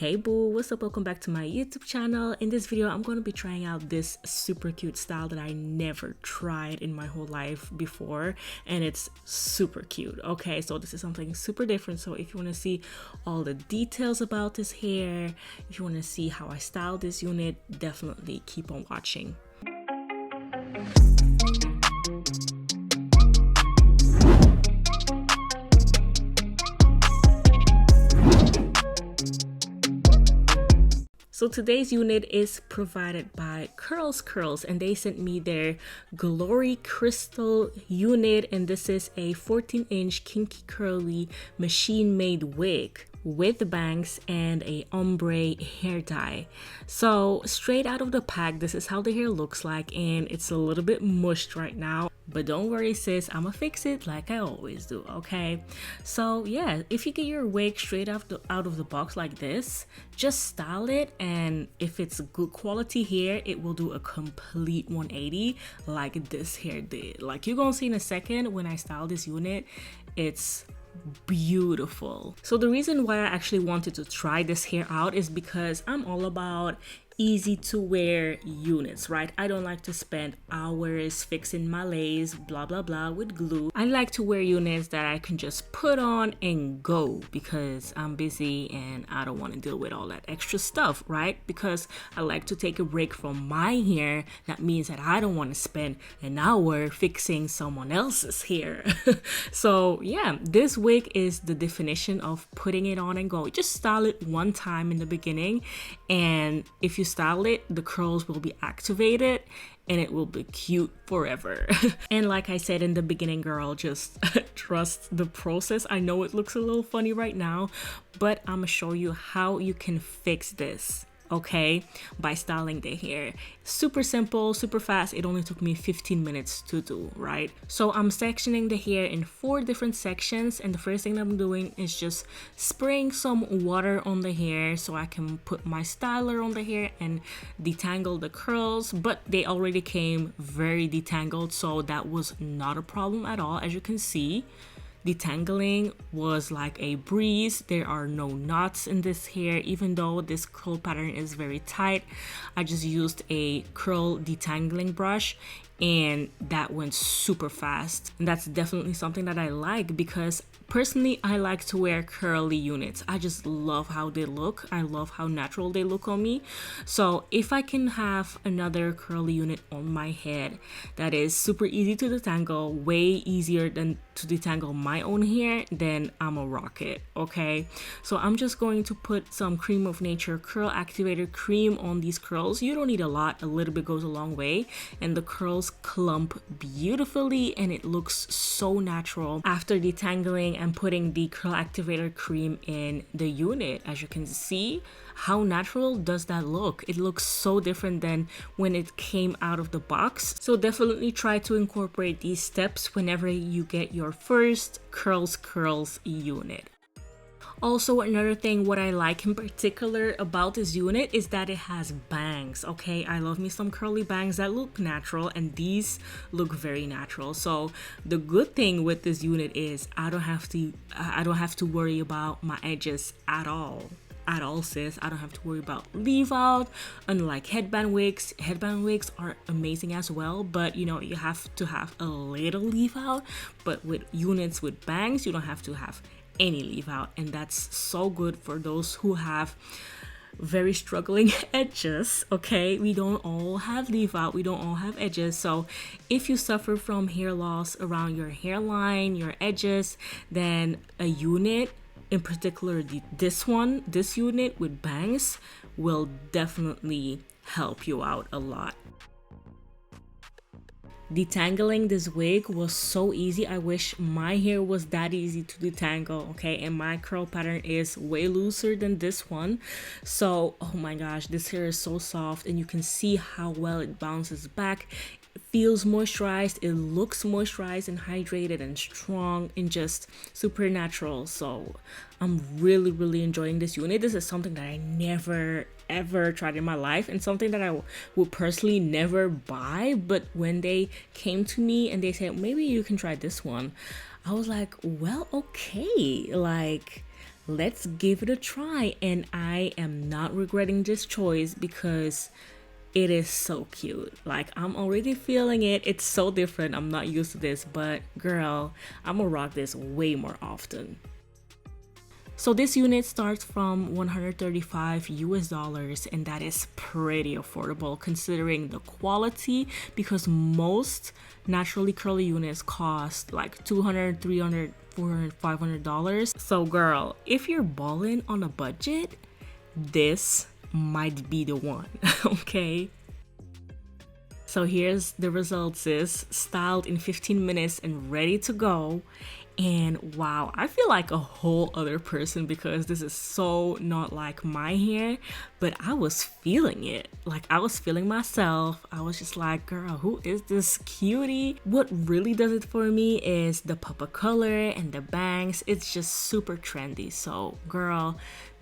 Hey boo, what's up? Welcome back to my YouTube channel. In this video, I'm going to be trying out this super cute style that I never tried in my whole life before, and it's super cute. Okay, so this is something super different. So if you want to see all the details about this hair, if you want to see how I style this unit, definitely keep on watching. So today's unit is provided by CurlsCurls, and they sent me their Glory Crystal unit, and this is a 14-inch kinky curly machine-made wig with bangs and a ombre hair dye. So straight out of the pack, this is how the hair looks like, and it's a little bit mushed right now, but don't worry sis, I'ma fix it like I always do. Okay, so yeah, if you get your wig straight out of the box like this, just style it, and if it's good quality hair, it will do a complete 180 like this hair did. Like you're gonna see in a second when I style this unit, it's beautiful. So the reason why I actually wanted to try this hair out is because I'm all about easy to wear units, right? I don't like to spend hours fixing my lace, blah blah blah, with glue. I like to wear units that I can just put on and go because I'm busy and I don't want to deal with all that extra stuff, right? Because I like to take a break from my hair. That means that I don't want to spend an hour fixing someone else's hair. So yeah, this wig is the definition of putting it on and go. Just style it one time in the beginning, and if you style it, the curls will be activated and it will be cute forever. And like I said in the beginning, girl, just trust the process. I know it looks a little funny right now, but I'm gonna show you how you can fix this, okay, by styling the hair. Super simple, super fast. It only took me 15 minutes to do, right? So I'm sectioning the hair in 4 different sections, and the first thing that I'm doing is just spraying some water on the hair so I can put my styler on the hair and detangle the curls. But they already came very detangled, so that was not a problem at all. As you can see, detangling was like a breeze. There are no knots in this hair, even though this curl pattern is very tight. I just used a curl detangling brush and that went super fast, and that's definitely something that I like because personally I like to wear curly units. I just love how they look. I love how natural they look on me. So if I can have another curly unit on my head that is super easy to detangle, way easier than to detangle my own hair, then I'm a rocket. Okay, so I'm just going to put some Cream of Nature curl activator cream on these curls. You don't need a lot, a little bit goes a long way, and the curls clump beautifully and it looks so natural after detangling and putting the curl activator cream in the unit. As you can see, how natural does that look? It looks so different than when it came out of the box. So definitely try to incorporate these steps whenever you get your first CurlsCurls unit. Also, another thing what I like in particular about this unit is that it has bangs. Okay, I love me some curly bangs that look natural, and these look very natural. So the good thing with this unit is I don't have to worry about my edges at all sis. I don't have to worry about leave out. Unlike headband wigs are amazing as well, but you know, you have to have a little leave out. But with units with bangs, you don't have to have any leave out, and that's so good for those who have very struggling edges. Okay, we don't all have leave out, we don't all have edges. So if you suffer from hair loss around your hairline, your edges, then a unit, in particular this unit with bangs, will definitely help you out a lot. Detangling this wig was so easy. I wish my hair was that easy to detangle, okay? And my curl pattern is way looser than this one. So, oh my gosh, this hair is so soft, and you can see how well it bounces back. It feels moisturized, it looks moisturized and hydrated and strong and just super natural. So I'm really enjoying this unit. This is something that I never ever tried in my life, and something that I would personally never buy. But when they came to me and they said maybe you can try this one, I was like, well, okay, like let's give it a try. And I am not regretting this choice because it is so cute. Like, I'm already feeling it. It's so different. I'm not used to this, but girl, I'm gonna rock this way more often. So this unit starts from 135 US dollars, and that is pretty affordable considering the quality, because most naturally curly units cost like $200, $300, $400, $500. So girl, if you're balling on a budget, this might be the one. Okay, so here's the results. Is styled in 15 minutes and ready to go. And wow, I feel like a whole other person because this is so not like my hair, but I was feeling it. Like, I was feeling myself. I was just like, girl, who is this cutie? What really does it for me is the pop of color and the bangs. It's just super trendy. So girl,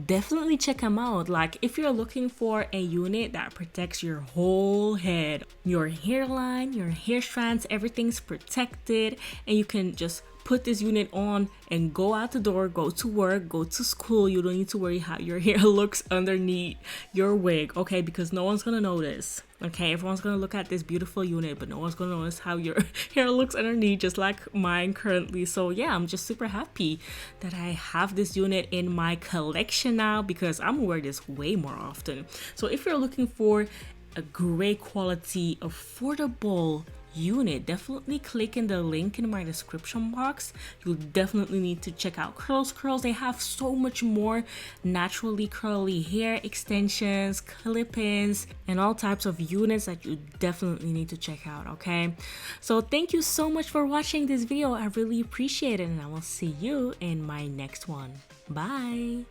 definitely check them out. Like, if you're looking for a unit that protects your whole head, your hairline, your hair strands, everything's protected, and you can just put this unit on and go out the door, go to work, go to school. You don't need to worry how your hair looks underneath your wig, okay? Because no one's gonna notice, okay? Everyone's gonna look at this beautiful unit, but no one's gonna notice how your hair looks underneath, just like mine currently. So yeah, I'm just super happy that I have this unit in my collection now, because I'm gonna wear this way more often. So if you're looking for a great quality, affordable unit, definitely click in the link in my description box. You'll definitely need to check out CurlsCurls. They have so much more naturally curly hair extensions, clip-ins, and all types of units that you definitely need to check out, okay? So thank you so much for watching this video. I really appreciate it, and I will see you in my next one. Bye.